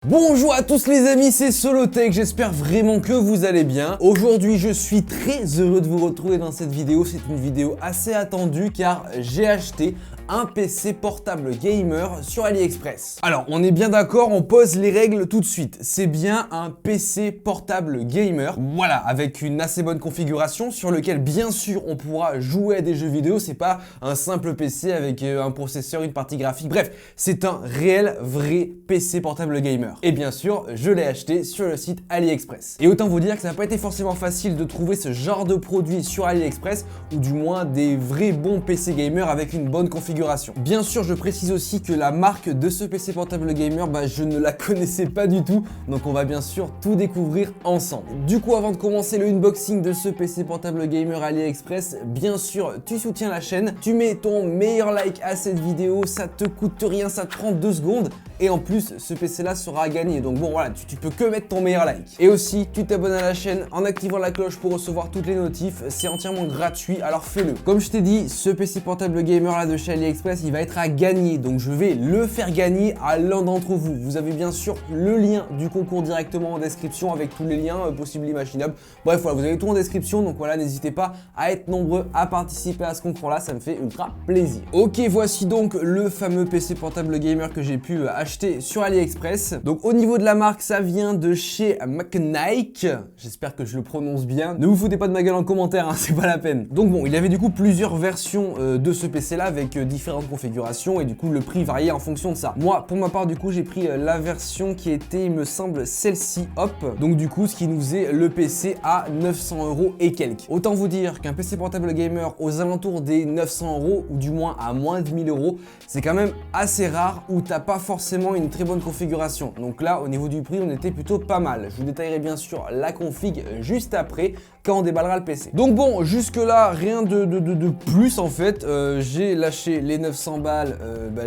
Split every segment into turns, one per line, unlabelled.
Bonjour à tous les amis, c'est Solotech, j'espère vraiment que vous allez bien. Aujourd'hui je suis très heureux de vous retrouver dans cette vidéo. C'est une vidéo assez attendue car j'ai acheté un PC portable gamer sur AliExpress. Alors on est bien d'accord, on pose les règles tout de suite. C'est bien un PC portable gamer, voilà, avec une assez bonne configuration sur lequel bien sûr on pourra jouer à des jeux vidéo. C'est pas un simple PC avec un processeur, une partie graphique, bref, c'est un réel vrai PC portable gamer. Et bien sûr, je l'ai acheté sur le site AliExpress. Et autant vous dire que ça n'a pas été forcément facile de trouver ce genre de produit sur AliExpress, ou du moins des vrais bons PC gamer avec une bonne configuration. Bien sûr, je précise aussi que la marque de ce PC portable gamer, je ne la connaissais pas du tout, donc on va bien sûr tout découvrir ensemble. Du coup, avant de commencer le unboxing de ce PC portable gamer AliExpress, bien sûr, tu soutiens la chaîne, tu mets ton meilleur like à cette vidéo, ça te coûte rien, ça te prend 2 secondes. Et en plus, ce PC là sera à gagner. Donc bon, voilà, tu peux que mettre ton meilleur like. Et aussi, tu t'abonnes à la chaîne en activant la cloche pour recevoir toutes les notifs. C'est entièrement gratuit, alors fais-le. Comme je t'ai dit, ce PC portable gamer là de chez AliExpress, il va être à gagner. Donc je vais le faire gagner à l'un d'entre vous. Vous avez bien sûr le lien du concours directement en description avec tous les liens possibles et imaginables. Bref, voilà, vous avez tout en description. Donc voilà, n'hésitez pas à être nombreux à participer à ce concours là. Ça me fait ultra plaisir. Ok, voici donc le fameux PC portable gamer que j'ai pu acheter sur AliExpress. Donc au niveau de la marque, ça vient de chez Macnike. J'espère que je le prononce bien. Ne vous foutez pas de ma gueule en commentaire, hein, c'est pas la peine. Donc bon, il y avait du coup plusieurs versions de ce PC là avec différentes configurations et du coup le prix variait en fonction de ça. Moi, pour ma part, du coup, j'ai pris la version qui était, il me semble, celle-ci, hop. Donc du coup, ce qui nous faisait le PC à 900 € et quelques. Autant vous dire qu'un PC portable gamer aux alentours des 900 € ou du moins à moins de 1000 €, c'est quand même assez rare où t'as pas forcément une très bonne configuration. Donc là, au niveau du prix, on était plutôt pas mal. Je vous détaillerai bien sûr la config juste après, quand on déballera le PC. Donc bon, jusque là, rien de plus en fait. J'ai lâché les 900 balles,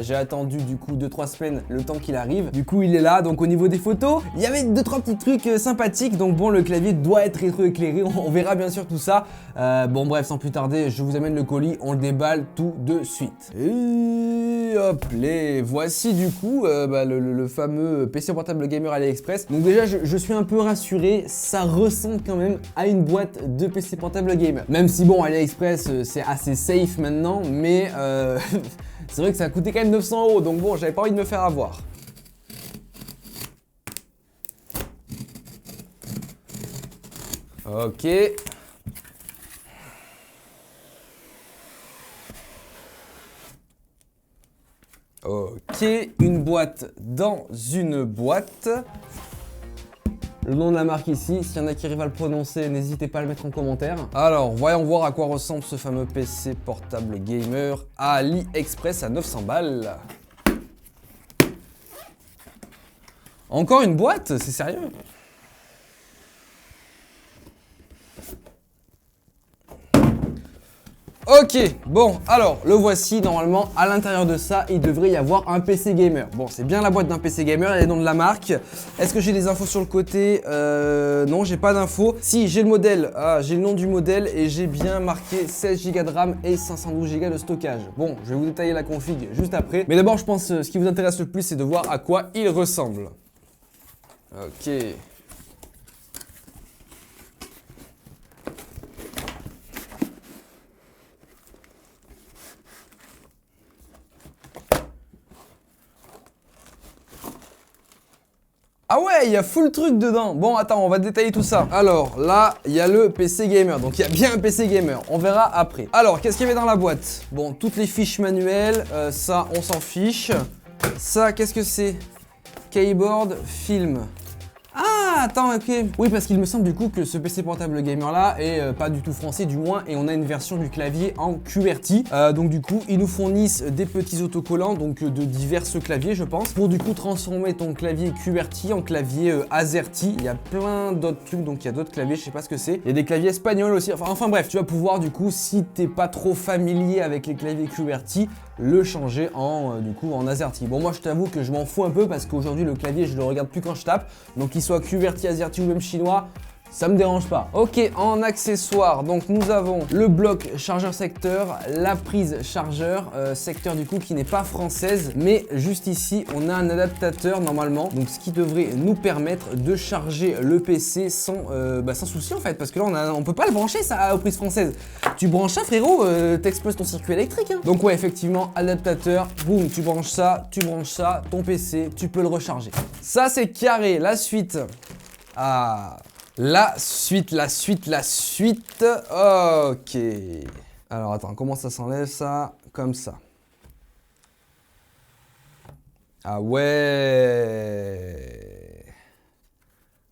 j'ai attendu du coup 2-3 semaines le temps qu'il arrive. Du coup, il est là. Donc au niveau des photos, il y avait 2-3 petits trucs sympathiques. Donc bon, le clavier doit être rétroéclairé. On verra bien sûr tout ça. Bon bref, sans plus tarder, je vous amène le colis. On le déballe tout de suite. Et hop, les voici du coup le fameux PC portable gamer AliExpress. Donc déjà, je suis un peu rassuré. Ça ressemble quand même à une boîte de PC portable gamer. Même si bon, AliExpress c'est assez safe maintenant, mais c'est vrai que ça a coûté quand même 900 €, donc bon, j'avais pas envie de me faire avoir. Ok. Ok, une boîte dans une boîte. Le nom de la marque ici, s'il y en a qui arrivent à le prononcer, n'hésitez pas à le mettre en commentaire. Alors, voyons voir à quoi ressemble ce fameux PC portable gamer à AliExpress à 900 balles. Encore une boîte? C'est sérieux? Ok, bon, alors, le voici. Normalement, à l'intérieur de ça, il devrait y avoir un PC gamer. Bon, c'est bien la boîte d'un PC gamer, il y a le nom de la marque. Est-ce que j'ai des infos sur le côté? Non, j'ai pas d'infos. Si, j'ai le modèle, j'ai le nom du modèle et j'ai bien marqué 16 Go de RAM et 512 Go de stockage. Bon, je vais vous détailler la config juste après. Mais d'abord, je pense ce qui vous intéresse le plus, c'est de voir à quoi il ressemble. Ok. Ah ouais, il y a full truc dedans. Bon, attends, on va détailler tout ça. Alors, là, il y a le PC gamer. Donc, il y a bien un PC gamer. On verra après. Alors, qu'est-ce qu'il y avait dans la boîte? Bon, toutes les fiches manuelles. Ça, on s'en fiche. Ça, qu'est-ce que c'est? Keyboard, film. Ah, attends, ok. Oui, parce qu'il me semble du coup que ce PC portable gamer là est pas du tout français du moins, et on a une version du clavier en QWERTY. Donc du coup, ils nous fournissent des petits autocollants, donc de divers claviers je pense, pour du coup transformer ton clavier QWERTY en clavier AZERTY. Il y a plein d'autres trucs, donc il y a d'autres claviers, je sais pas ce que c'est. Il y a des claviers espagnols aussi, enfin bref, tu vas pouvoir du coup, si t'es pas trop familier avec les claviers QWERTY, le changer en du coup en AZERTY. Bon, moi je t'avoue que je m'en fous un peu parce qu'aujourd'hui le clavier je le regarde plus quand je tape, donc qu'il soit QWERTY, AZERTY ou même chinois, ça me dérange pas. Ok, en accessoires, donc nous avons le bloc chargeur secteur, la prise chargeur secteur du coup qui n'est pas française, mais juste ici on a un adaptateur normalement, donc ce qui devrait nous permettre de charger le PC sans souci en fait, parce que là on peut pas le brancher ça aux prises françaises. Tu branches ça frérot, t'exploses ton circuit électrique hein. Donc ouais, effectivement, adaptateur, boum, tu branches ça, ton PC, tu peux le recharger. Ça c'est carré. La suite. Ah, la suite. Ok. Alors attends, comment ça s'enlève ça? Comme ça. Ah ouais.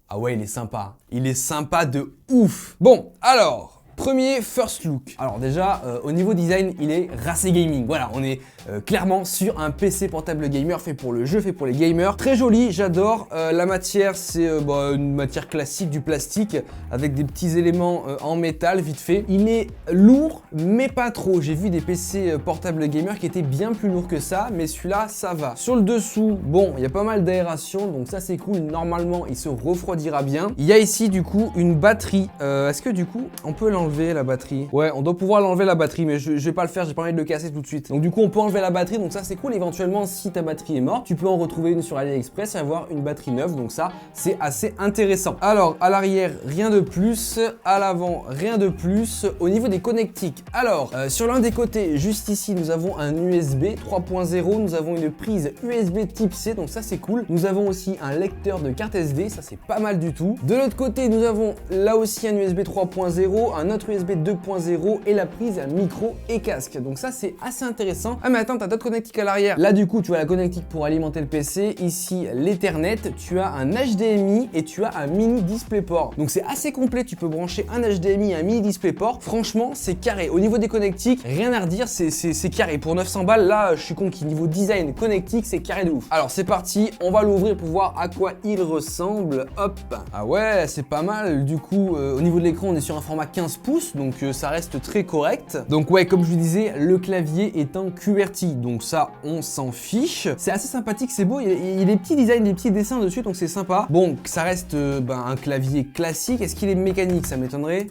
Ah ouais, il est sympa. Il est sympa de ouf. Bon, alors. Premier first look. Alors déjà, au niveau design, il est racé gaming. Voilà, on est clairement sur un PC portable gamer fait pour le jeu, fait pour les gamers. Très joli, j'adore. La matière, c'est une matière classique, du plastique, avec des petits éléments en métal, vite fait. Il est lourd, mais pas trop. J'ai vu des PC portables gamer qui étaient bien plus lourds que ça, mais celui-là, ça va. Sur le dessous, bon, il y a pas mal d'aération, donc ça c'est cool. Normalement, il se refroidira bien. Il y a ici, du coup, une batterie. Est-ce que du coup, on peut l'enlever la batterie? Ouais, on doit pouvoir l'enlever la batterie, mais je vais pas le faire, j'ai pas envie de le casser tout de suite. Donc du coup, on peut enlever la batterie, donc ça c'est cool. Éventuellement, si ta batterie est morte, tu peux en retrouver une sur AliExpress et avoir une batterie neuve, donc ça c'est assez intéressant. Alors, à l'arrière, rien de plus, à l'avant, rien de plus. Au niveau des connectiques, alors, sur l'un des côtés, juste ici, nous avons un USB 3.0, nous avons une prise USB type C, donc ça c'est cool. Nous avons aussi un lecteur de carte SD, ça c'est pas mal du tout. De l'autre côté, nous avons là aussi un USB 3.0, un autre USB 2.0 et la prise micro et casque. Donc ça c'est assez intéressant. Ah mais attends, t'as d'autres connectiques à l'arrière. Là du coup tu as la connectique pour alimenter le PC, ici l'Ethernet, tu as un HDMI et tu as un mini DisplayPort. Donc c'est assez complet, tu peux brancher un HDMI et un mini DisplayPort. Franchement c'est carré. Au niveau des connectiques, rien à redire, c'est carré. Pour 900 balles, là je suis conquis. Niveau design connectique, c'est carré de ouf. Alors c'est parti, on va l'ouvrir pour voir à quoi il ressemble. Hop. Ah ouais, c'est pas mal. Du coup au niveau de l'écran, on est sur un format 15 pouces. Donc ça reste très correct. Donc ouais, comme je vous disais, le clavier est en QWERTY, donc ça on s'en fiche. C'est assez sympathique, c'est beau, il y a des petits designs, des petits dessins dessus, donc c'est sympa. Bon, ça reste un clavier classique. Est-ce qu'il est mécanique? Ça m'étonnerait.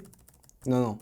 Non.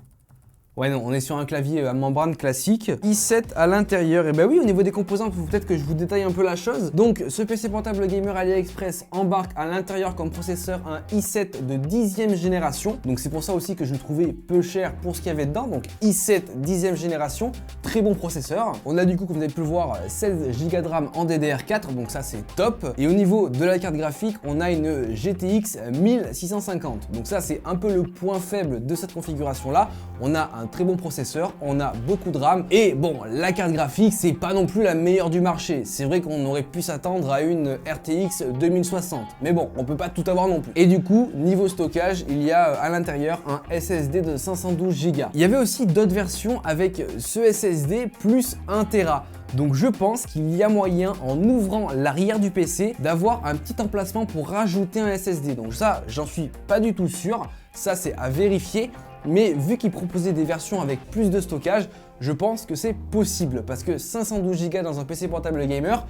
Ouais non, on est sur un clavier à membrane classique. i7 à l'intérieur, et bah oui, au niveau des composants, il faut peut-être que je vous détaille un peu la chose. Donc ce PC portable gamer AliExpress embarque à l'intérieur comme processeur un i7 de 10e génération. Donc c'est pour ça aussi que je le trouvais peu cher pour ce qu'il y avait dedans. Donc i7 10e génération, très bon processeur. On a du coup, comme vous avez pu le voir, 16 Go de RAM en DDR4, donc ça c'est top. Et au niveau de la carte graphique, on a une GTX 1650. Donc ça c'est un peu le point faible de cette configuration là. On a un très bon processeur, on a beaucoup de RAM et bon, la carte graphique c'est pas non plus la meilleure du marché. C'est vrai qu'on aurait pu s'attendre à une RTX 2060, mais bon, on peut pas tout avoir non plus. Et du coup, niveau stockage, il y a à l'intérieur un SSD de 512 Go. Il y avait aussi d'autres versions avec ce SSD plus 1 Tera. Donc je pense qu'il y a moyen, en ouvrant l'arrière du PC, d'avoir un petit emplacement pour rajouter un SSD. Donc ça, j'en suis pas du tout sûr, ça c'est à vérifier. Mais vu qu'ils proposaient des versions avec plus de stockage, je pense que c'est possible. Parce que 512 Go dans un PC portable gamer,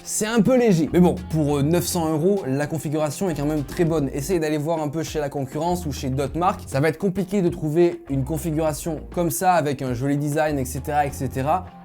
c'est un peu léger. Mais bon, pour 900 €, la configuration est quand même très bonne. Essayez d'aller voir un peu chez la concurrence ou chez d'autres marques. Ça va être compliqué de trouver une configuration comme ça, avec un joli design, etc.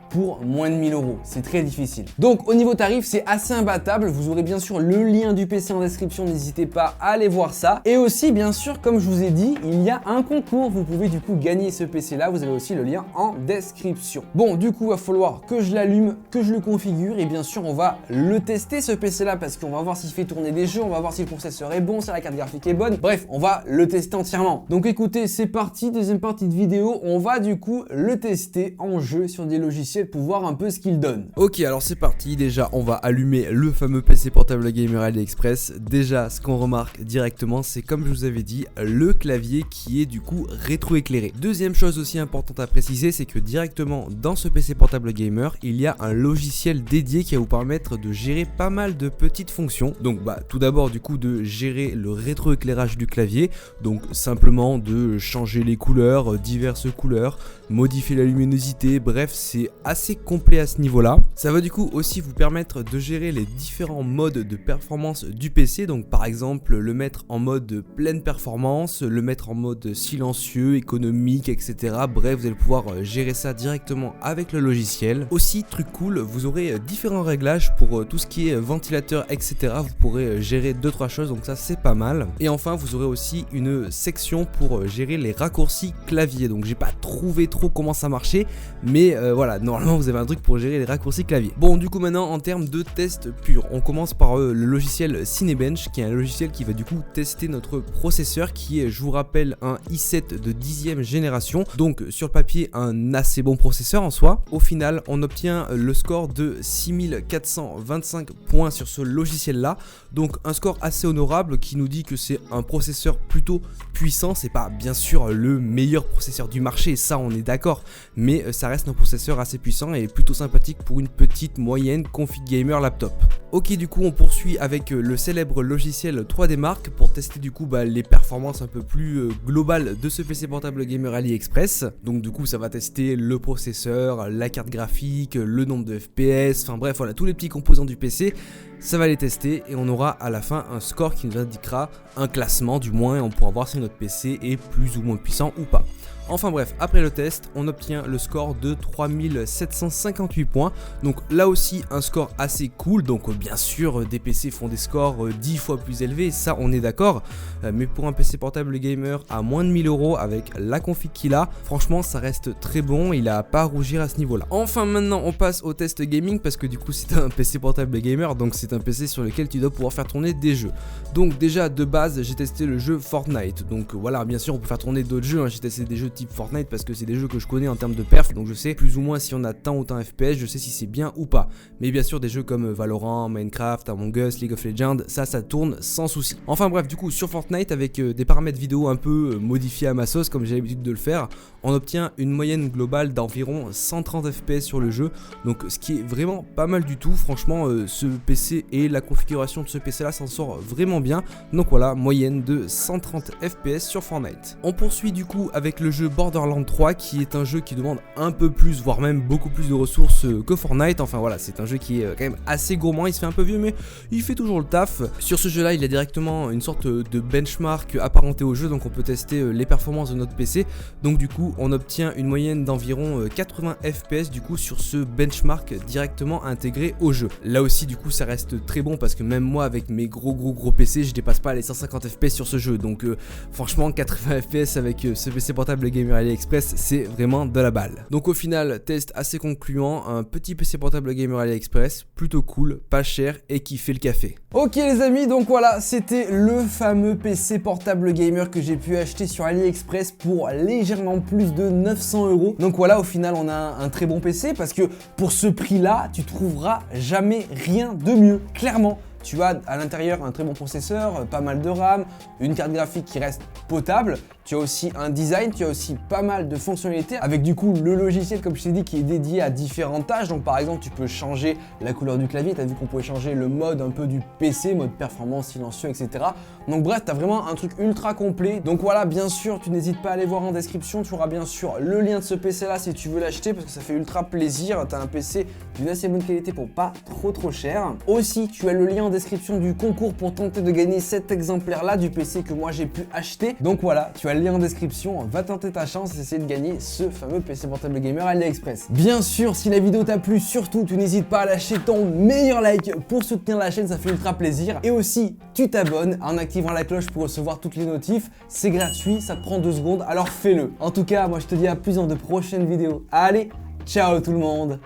pour moins de 1000 €. C'est très difficile. Donc au niveau tarif, c'est assez imbattable. Vous aurez bien sûr le lien du PC en description, n'hésitez pas à aller voir ça. Et aussi, bien sûr, comme je vous ai dit, il y a un concours. Vous pouvez du coup gagner ce PC là. Vous avez aussi le lien en description. Bon, du coup, il va falloir que je l'allume, que je le configure. Et bien sûr, on va le tester ce PC là parce qu'on va voir s'il fait tourner des jeux. On va voir si le processeur est bon, si la carte graphique est bonne. Bref, on va le tester entièrement. Donc écoutez, c'est parti. Deuxième partie de vidéo. On va du coup le tester en jeu sur des logiciels pour voir un peu ce qu'il donne. Ok, alors c'est parti. Déjà, on va allumer le fameux PC portable gamer AliExpress. Déjà, ce qu'on remarque directement, c'est comme je vous avais dit, le clavier qui est du coup rétroéclairé. Deuxième chose aussi importante à préciser, c'est que directement dans ce PC portable gamer, il y a un logiciel dédié qui va vous permettre de gérer pas mal de petites fonctions. Donc tout d'abord du coup de gérer le rétroéclairage du clavier, donc simplement de changer les couleurs, diverses couleurs, modifier la luminosité, bref c'est
assez complet à ce niveau-là. Ça va du coup aussi vous permettre de gérer les différents modes de performance du PC, donc par exemple le mettre en mode pleine performance, le mettre en mode silencieux, économique, etc. Bref, vous allez pouvoir gérer ça directement avec le logiciel. Aussi, truc cool, vous aurez différents réglages pour tout ce qui est ventilateur, etc. Vous pourrez gérer 2-3 choses, donc ça c'est pas mal. Et enfin, vous aurez aussi une section pour gérer les raccourcis clavier. Donc j'ai pas trouvé trop comment ça marchait, mais voilà, normalement vous avez un truc pour gérer les raccourcis clavier. Bon, du coup maintenant en termes de test pur, on commence par le logiciel Cinebench, qui est un logiciel qui va du coup tester notre processeur, qui est, je vous rappelle, un i7 de 10e génération, donc sur le papier un assez bon processeur en soi. Au final, on obtient le score de 6425 points sur ce logiciel là, donc un score assez honorable qui nous dit que c'est un processeur plutôt puissant. C'est pas bien sûr le meilleur processeur du marché, ça on est d'accord, mais ça reste un processeur assez puissant et plutôt sympathique pour une petite moyenne config gamer laptop. Ok, du coup on poursuit avec le célèbre logiciel 3D Mark pour tester du coup les performances un peu plus globales de ce PC portable gamer AliExpress. Donc du coup ça va tester le processeur, la carte graphique, le nombre de FPS, enfin bref voilà, tous les petits composants du PC. Ça va les tester et on aura à la fin un score qui nous indiquera un classement, du moins on pourra voir si notre PC est plus ou moins puissant ou pas. Enfin bref, après le test, on obtient le score de 3758 points, donc là aussi un score assez cool. Donc bien sûr des PC font des scores 10 fois plus élevés, ça on est d'accord, mais pour un PC portable gamer à moins de 1000 € avec la config qu'il a, franchement ça reste très bon, il a pas à rougir à ce niveau là. Enfin maintenant on passe au test gaming, parce que du coup c'est un PC portable gamer, donc c'est un PC sur lequel tu dois pouvoir faire tourner des jeux. Donc déjà de base j'ai testé le jeu Fortnite, donc voilà, bien sûr on peut faire tourner d'autres jeux, hein. J'ai testé des jeux type Fortnite parce que c'est des jeux que je connais en termes de perf, donc je sais plus ou moins si on a tant ou tant FPS, je sais si c'est bien ou pas. Mais bien sûr des jeux comme Valorant, Minecraft, Among Us, League of Legends, ça tourne sans souci. Enfin bref, du coup sur Fortnite, avec des paramètres vidéo un peu modifiés à ma sauce comme j'ai l'habitude de le faire, on obtient une moyenne globale d'environ 130 FPS sur le jeu, donc ce qui est vraiment pas mal du tout. Franchement ce PC et la configuration de ce PC là s'en sort vraiment bien, donc voilà, moyenne de 130 FPS sur Fortnite. On poursuit du coup avec le jeu Borderlands 3, qui est un jeu qui demande un peu plus, voire même beaucoup plus de ressources que Fortnite. Enfin voilà, c'est un jeu qui est quand même assez gourmand, il se fait un peu vieux mais il fait toujours le taf. Sur ce jeu là, il a directement une sorte de benchmark apparenté au jeu, donc on peut tester les performances de notre PC. Donc du coup on obtient une moyenne d'environ 80 FPS du coup sur ce benchmark directement intégré au jeu. Là aussi du coup ça reste très bon, parce que même moi avec mes gros PC, je dépasse pas les 150 FPS sur ce jeu, donc franchement 80 FPS avec ce PC portable gamer AliExpress, c'est vraiment de la balle. Donc au final, test assez concluant, un petit PC portable gamer AliExpress, plutôt cool, pas cher et qui fait le café.
Ok les amis, donc voilà, c'était le fameux PC portable gamer que j'ai pu acheter sur AliExpress pour légèrement plus de 900 €. Donc voilà, au final on a un très bon PC, parce que pour ce prix là, tu trouveras jamais rien de mieux, clairement. Tu as à l'intérieur un très bon processeur, pas mal de RAM, une carte graphique qui reste potable. Tu as aussi un design, tu as aussi pas mal de fonctionnalités avec du coup le logiciel, comme je t'ai dit, qui est dédié à différentes tâches. Donc par exemple, tu peux changer la couleur du clavier. Tu as vu qu'on pouvait changer le mode un peu du PC, mode performance, silencieux, etc. Donc bref, tu as vraiment un truc ultra complet. Donc voilà, bien sûr, tu n'hésites pas à aller voir en description. Tu auras bien sûr le lien de ce PC là si tu veux l'acheter, parce que ça fait ultra plaisir. Tu as un PC d'une assez bonne qualité pour pas trop cher. Aussi, tu as le lien en description du concours pour tenter de gagner cet exemplaire là du PC que moi j'ai pu acheter. Donc voilà, tu as le lien en description, va tenter ta chance et essayer de gagner ce fameux PC portable gamer AliExpress. Bien sûr, si la vidéo t'a plu, surtout tu n'hésites pas à lâcher ton meilleur like pour soutenir la chaîne, ça fait ultra plaisir. Et aussi, tu t'abonnes en activant la cloche pour recevoir toutes les notifs. C'est gratuit, ça te prend 2 secondes, alors fais-le. En tout cas, moi je te dis à plus dans de prochaines vidéos. Allez, ciao tout le monde.